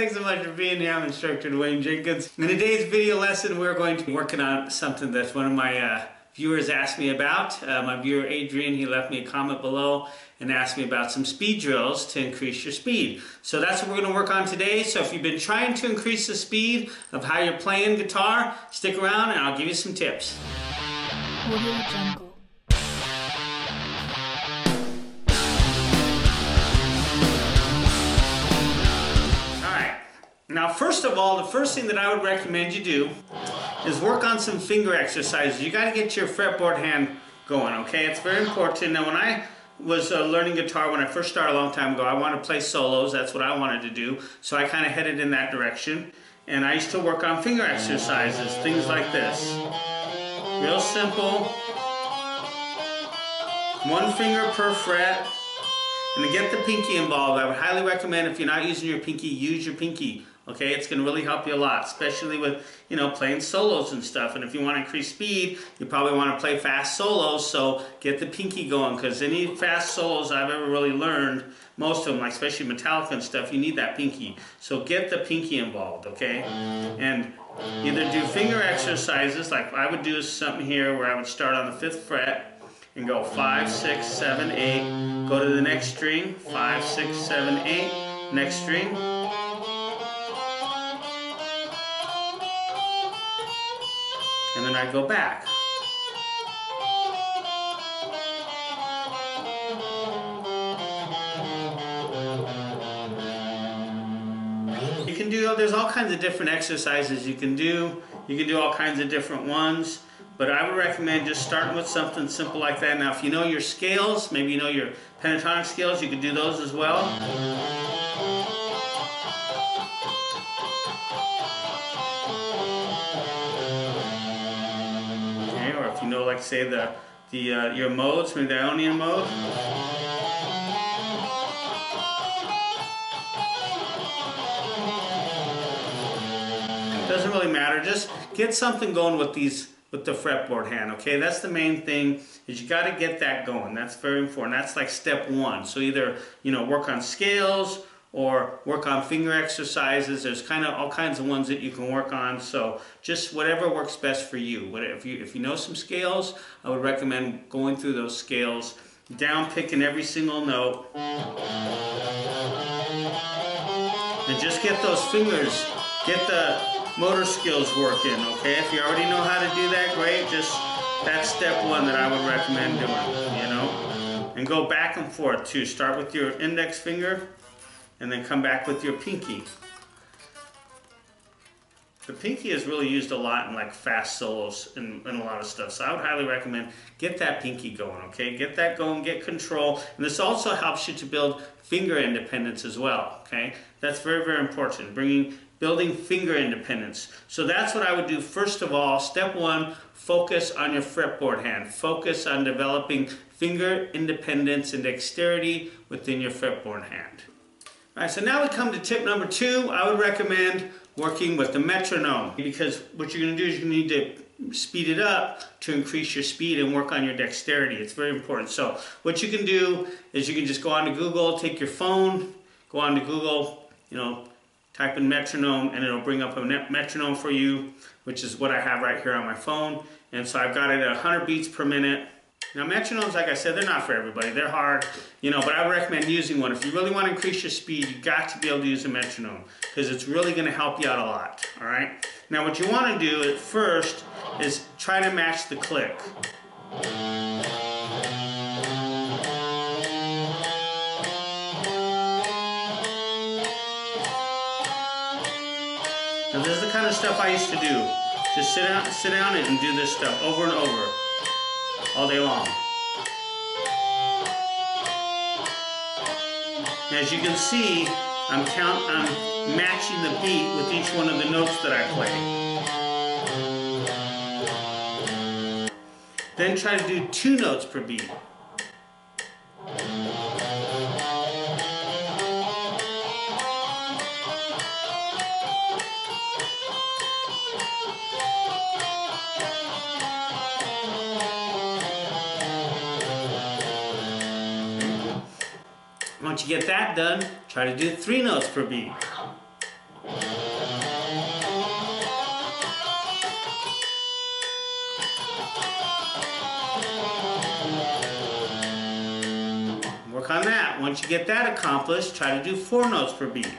Thanks so much for being here. I'm instructor Dwayne Jenkins. In today's video lesson, we're going to be working on something that one of my viewers asked me about. My viewer Adrian, he left me a comment below and asked me about some speed drills to increase your speed. So that's what we're going to work on today. So if you've been trying to increase the speed of how you're playing guitar, stick around and I'll give you some tips. Audio Jungle. Now, first of all, the first thing that I would recommend you do is work on some finger exercises. You got to get your fretboard hand going, okay? It's very important. Now, when I was learning guitar, when I first started a long time ago, I wanted to play solos. That's what I wanted to do. So I kind of headed in that direction. And I used to work on finger exercises, things like this. Real simple. One finger per fret. And to get the pinky involved, I would highly recommend, if you're not using your pinky, use your pinky. Okay, it's going to really help you a lot, especially with, you know, playing solos and stuff. And if you want to increase speed, you probably want to play fast solos, so get the pinky going, because any fast solos I've ever really learned, most of them, like especially Metallica and stuff, you need that pinky. So get the pinky involved, okay? And either do finger exercises, like I would do something here where I would start on the 5th fret and go 5, 6, 7, 8, go to the next string, 5, 6, 7, 8, next string. And then I go back. You can do, there's all kinds of different exercises you can do. You can do all kinds of different ones. But I would recommend just starting with something simple like that. Now, if you know your scales, maybe you know your pentatonic scales, you can do those as well. Okay, or if you know, like say your modes, maybe the Ionian mode. It doesn't really matter. Just get something going with the fretboard hand, okay? That's the main thing, is you got to get that going. That's very important. That's like step one. So either, you know, work on scales or work on finger exercises. There's kind of all kinds of ones that you can work on. So just whatever works best for you. If you know some scales, I would recommend going through those scales, down picking every single note, and just get those fingers, get the motor skills working, okay? If you already know how to do that, great. Just that's step one that I would recommend doing, you know? And go back and forth too. Start with your index finger and then come back with your pinky. The pinky is really used a lot in like fast solos and a lot of stuff. So I would highly recommend get that pinky going, okay? Get that going, get control. And this also helps you to build finger independence as well, okay? That's very, very important. Building finger independence. So that's what I would do first of all. Step one, focus on your fretboard hand. Focus on developing finger independence and dexterity within your fretboard hand. All right, so now we come to tip number 2. I would recommend working with the metronome, because what you're going to do is you need to speed it up to increase your speed and work on your dexterity. It's very important. So what you can do is you can just go onto Google, take your phone, go onto Google, you know, type in metronome and it'll bring up a metronome for you, which is what I have right here on my phone. And so I've got it at 100 beats per minute. Now metronomes, like I said, they're not for everybody. They're hard, you know, but I would recommend using one. If you really want to increase your speed, you got to be able to use a metronome, because it's really going to help you out a lot, all right? Now what you want to do at first is try to match the click. Now this is the kind of stuff I used to do. Just sit down and do this stuff over and over, all day long. As you can see, I'm matching the beat with each one of the notes that I play. Then try to do 2 notes per beat. Once you get that done, try to do 3 notes per beat. work on that. Once you get that accomplished, try to do 4 notes per beat.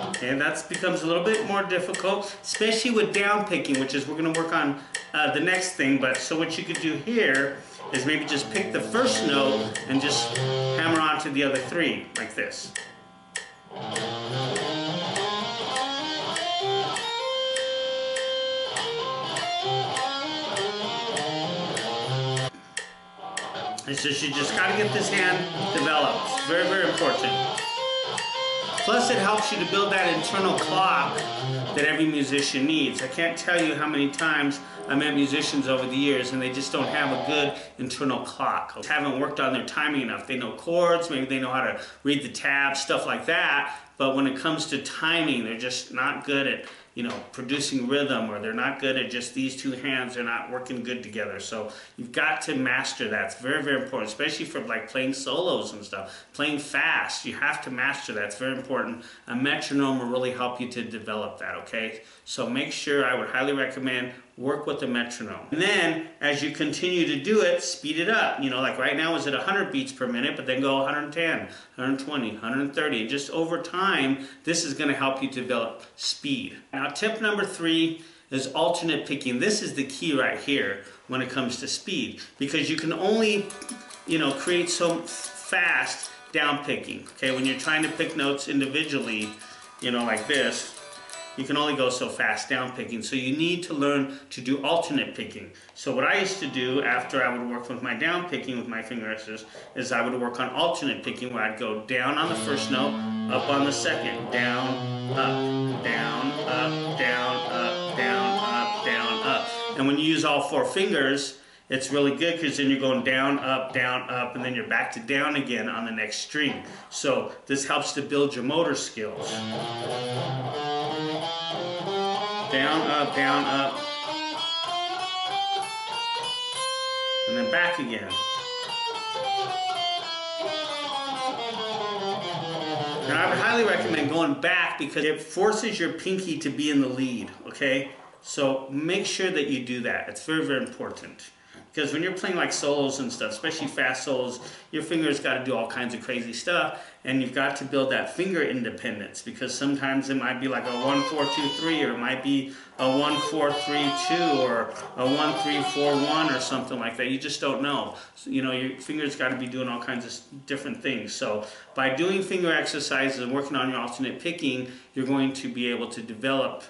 Okay, that becomes a little bit more difficult, especially with down picking, which is we're going to work on the next thing. But so what you could do here is maybe just pick the first note and just hammer on to the other 3, like this. It's just, you just got to get this hand developed. It's very, very important. Plus, it helps you to build that internal clock that every musician needs. I can't tell you how many times I met musicians over the years and they just don't have a good internal clock. They haven't worked on their timing enough. They know chords, maybe they know how to read the tabs, stuff like that. But when it comes to timing, they're just not good at, you know, producing rhythm, or they're not good at just these 2 hands. They're not working good together. So you've got to master that. It's very, very important, especially for like playing solos and stuff. Playing fast, you have to master that. It's very important. A metronome will really help you to develop that, okay? So make sure, I would highly recommend, work with the metronome. And then, as you continue to do it, speed it up. You know, like right now is at 100 beats per minute, but then go 110, 120, 130. And just over time, this is going to help you develop speed. Now, tip number 3 is alternate picking. This is the key right here when it comes to speed, because you can only, you know, create so fast down picking. Okay, when you're trying to pick notes individually, you know, like this, you can only go so fast down picking. So you need to learn to do alternate picking. So what I used to do after I would work with my down picking with my finger is I would work on alternate picking, where I'd go down on the first note, up on the second, down, up, down, up, down, up, down, up, down, up. And when you use all 4 fingers, it's really good, because then you're going down, up, and then you're back to down again on the next string. So this helps to build your motor skills. Down, up, and then back again. And I would highly recommend going back, because it forces your pinky to be in the lead, okay? So make sure that you do that. It's very, very important. Because when you're playing like solos and stuff, especially fast solos, your fingers got to do all kinds of crazy stuff, and you've got to build that finger independence, because sometimes it might be like a 1, 4, 2, 3, or it might be a 1, 4, 3, 2, or a 1, 3, 4, 1, or something like that. You just don't know. So, you know, your fingers got to be doing all kinds of different things. So by doing finger exercises and working on your alternate picking, you're going to be able to develop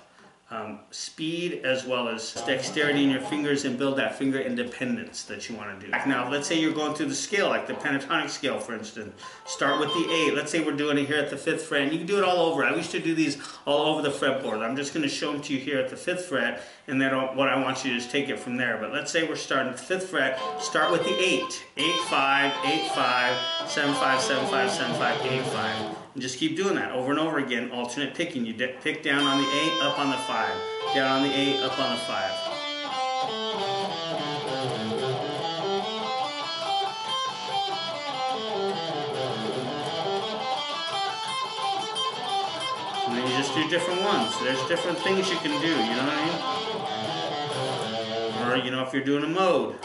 speed as well as dexterity in your fingers, and build that finger independence that you want to do. Now, let's say you're going through the scale, like the pentatonic scale, for instance. Start with the 8. Let's say we're doing it here at the 5th fret. And you can do it all over. I used to do these all over the fretboard. I'm just going to show them to you here at the 5th fret, and then what I want you to do is take it from there. But let's say we're starting at the 5th fret. Start with the 8. 8, 5, 8, 5, 7, 5, 7, 5, 7, 5, 8, 5. And just keep doing that over and over again, alternate picking. You pick down on the 8, up on the 5. Down on the 8, up on the 5. And then you just do different ones. There's different things you can do, you know what I mean? Or, you know, if you're doing a mode.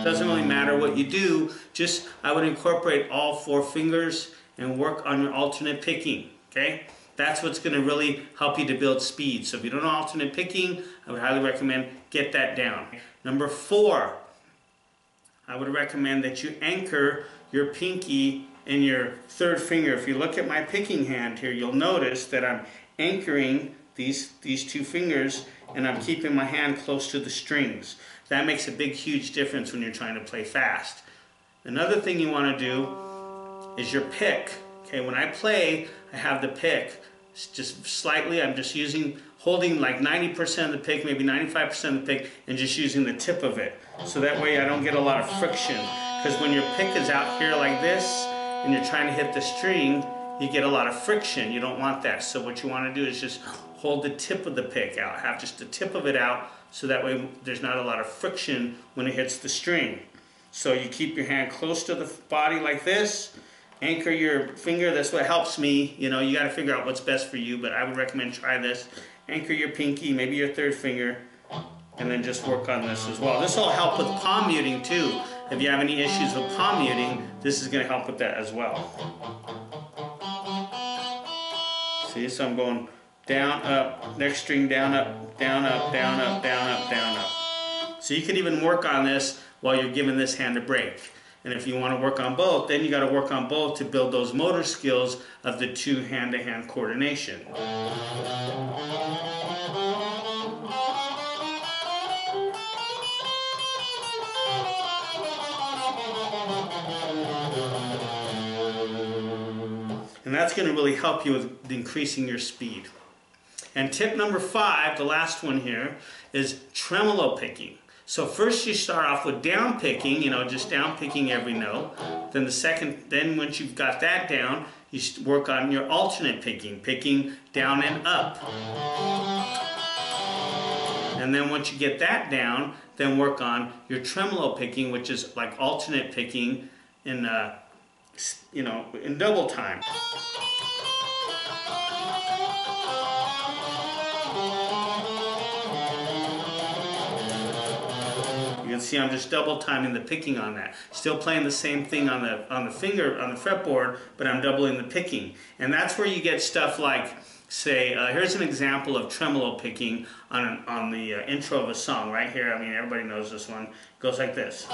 Doesn't really matter what you do, just I would incorporate all 4 fingers and work on your alternate picking, okay? That's what's going to really help you to build speed. So if you don't know alternate picking, I would highly recommend get that down. Number 4, I would recommend that you anchor your pinky in your 3rd finger. If you look at my picking hand here, you'll notice that I'm anchoring these 2 fingers, and I'm keeping my hand close to the strings. That makes a big, huge difference when you're trying to play fast. Another thing you want to do is your pick. Okay, when I play, I have the pick just slightly. I'm just holding like 90% of the pick, maybe 95% of the pick, and just using the tip of it. So that way I don't get a lot of friction. Because when your pick is out here like this, and you're trying to hit the string, you get a lot of friction. You don't want that. So what you want to do is just hold the tip of the pick out. Have just the tip of it out, so that way there's not a lot of friction when it hits the string. So you keep your hand close to the body like this, anchor your finger. That's what helps me. You know, you got to figure out what's best for you, but I would recommend try this. Anchor your pinky, maybe your 3rd finger, And then just work on this as well. This will help with palm muting too. If you have any issues with palm muting, this is going to help with that as well. See, so I'm going down, up, next string down, up, down, up, down, up, down, up, down, up. So you can even work on this while you're giving this hand a break. And if you want to work on both, then you got to work on both to build those motor skills of the two hand-to-hand coordination. And that's going to really help you with increasing your speed. And tip number 5, the last one here, is tremolo picking. So first you start off with down picking, you know, just down picking every note. Then once you've got that down, you work on your alternate picking, picking down and up. And then once you get that down, then work on your tremolo picking, which is like alternate picking in, you know, in double time. You can see I'm just double timing the picking on that. Still playing the same thing on the finger, on the fretboard, but I'm doubling the picking. And that's where you get stuff like, say, here's an example of tremolo picking on the intro of a song right here. I mean, everybody knows this one. It goes like this.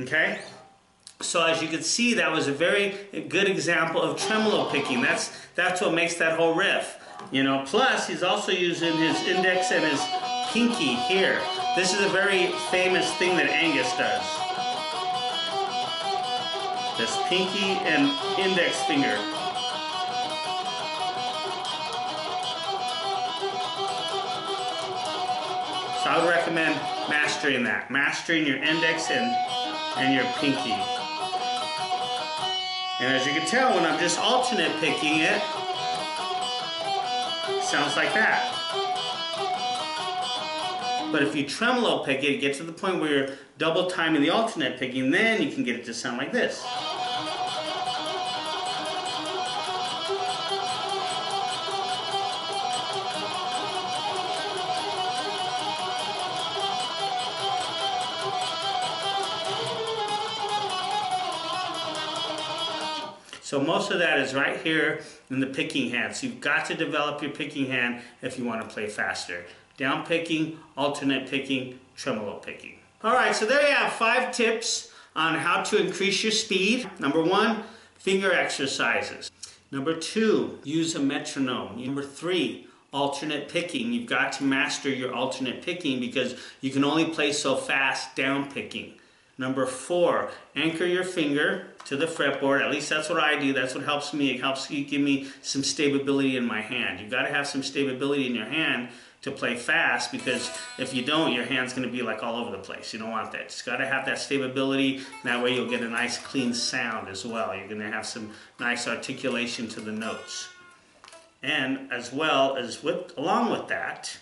Okay, so as you can see, that was a very good example of tremolo picking. That's what makes that whole riff. You know, plus he's also using his index and his pinky here. This is a very famous thing that Angus does. This pinky and index finger. So I would recommend mastering that. Mastering your index and your pinky. And as you can tell, when I'm just alternate picking it, sounds like that. But if you tremolo pick it, get to the point where you're double timing the alternate picking, then you can get it to sound like this. So most of that is right here in the picking hand. So you've got to develop your picking hand if you want to play faster. Down picking, alternate picking, tremolo picking. All right, so there you have 5 tips on how to increase your speed. Number 1, finger exercises. Number 2, use a metronome. Number 3, alternate picking. You've got to master your alternate picking because you can only play so fast down picking. Number 4, anchor your finger to the fretboard. At least that's what I do. That's what helps me. It helps give me some stability in my hand. You've got to have some stability in your hand to play fast, because if you don't, your hand's going to be like all over the place. You don't want that. It's got to have that stability. That way you'll get a nice clean sound as well. You're going to have some nice articulation to the notes. And as well as along with that,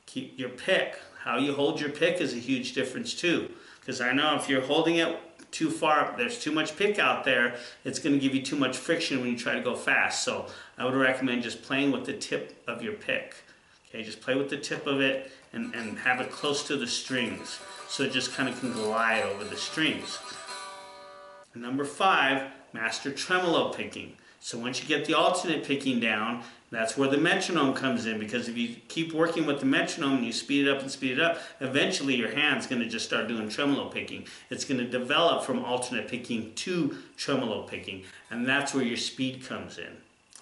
keep your pick. How you hold your pick is a huge difference too. Because I know if you're holding it too far, there's too much pick out there, it's going to give you too much friction when you try to go fast. So I would recommend just playing with the tip of your pick. Okay, just play with the tip of it and have it close to the strings so it just kind of can glide over the strings. And number 5, master tremolo picking. So once you get the alternate picking down, that's where the metronome comes in, because if you keep working with the metronome and you speed it up and speed it up, eventually your hand's going to just start doing tremolo picking. It's going to develop from alternate picking to tremolo picking, and that's where your speed comes in.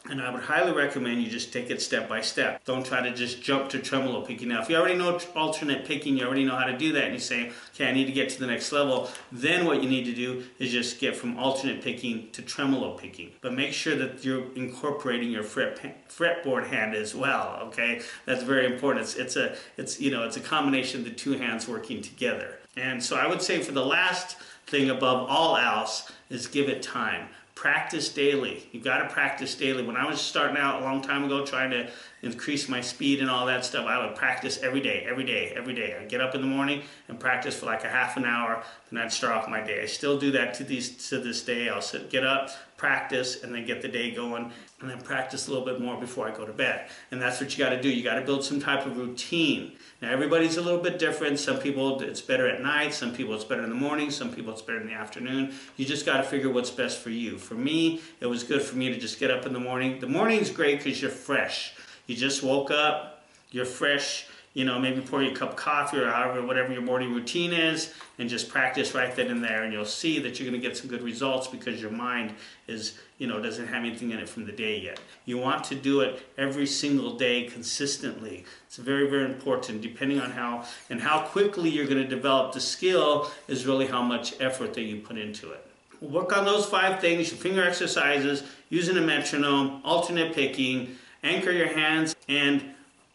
And I would highly recommend you just take it step by step. Don't try to just jump to tremolo picking. Now, if you already know alternate picking, you already know how to do that, and you say, okay, I need to get to the next level, then what you need to do is just get from alternate picking to tremolo picking. But make sure that you're incorporating your fretboard hand as well, okay? That's very important. It's a combination of the two hands working together. And so I would say for the last thing above all else is give it time. Practice daily. You've got to practice daily. When I was starting out a long time ago trying to increase my speed and all that stuff, I would practice every day. I'd get up in the morning and practice for like a half an hour, then I'd start off my day. I still do that to this day. I'll get up, practice, and then get the day going, and then practice a little bit more before I go to bed. And that's what you got to do. You got to build some type of routine. Now everybody's a little bit different. Some people it's better at night, some people it's better in the morning, some people it's better in the afternoon. You just got to figure what's best for you. For me, it was good for me to just get up in the morning. The morning's great because you're fresh. You just woke up, you're fresh, maybe pour you a cup of coffee or whatever your morning routine is, and just practice right then and there, and you'll see that you're going to get some good results because your mind is, doesn't have anything in it from the day yet. You want to do it every single day consistently. It's very, very important. Depending on how quickly you're going to develop the skill is really how much effort that you put into it. Work on those 5 things: your finger exercises, using a metronome, alternate picking, anchor your hands, and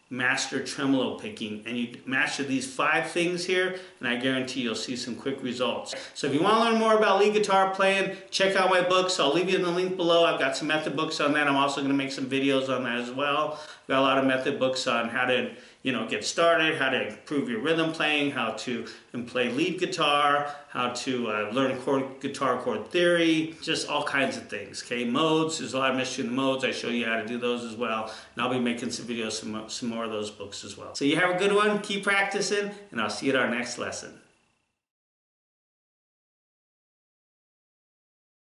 master tremolo picking. And you master these 5 things here, and I guarantee you'll see some quick results. So if you want to learn more about lead guitar playing, check out my books. I'll leave you the link below. I've got some method books on that. I'm also going to make some videos on that as well. I've got a lot of method books on how to get started, how to improve your rhythm playing, how to play lead guitar, how to learn guitar chord theory, just all kinds of things. Okay, modes, there's a lot of mystery in the modes. I show you how to do those as well. And I'll be making some videos, some more of those books as well. So you have a good one, keep practicing, and I'll see you at our next lesson.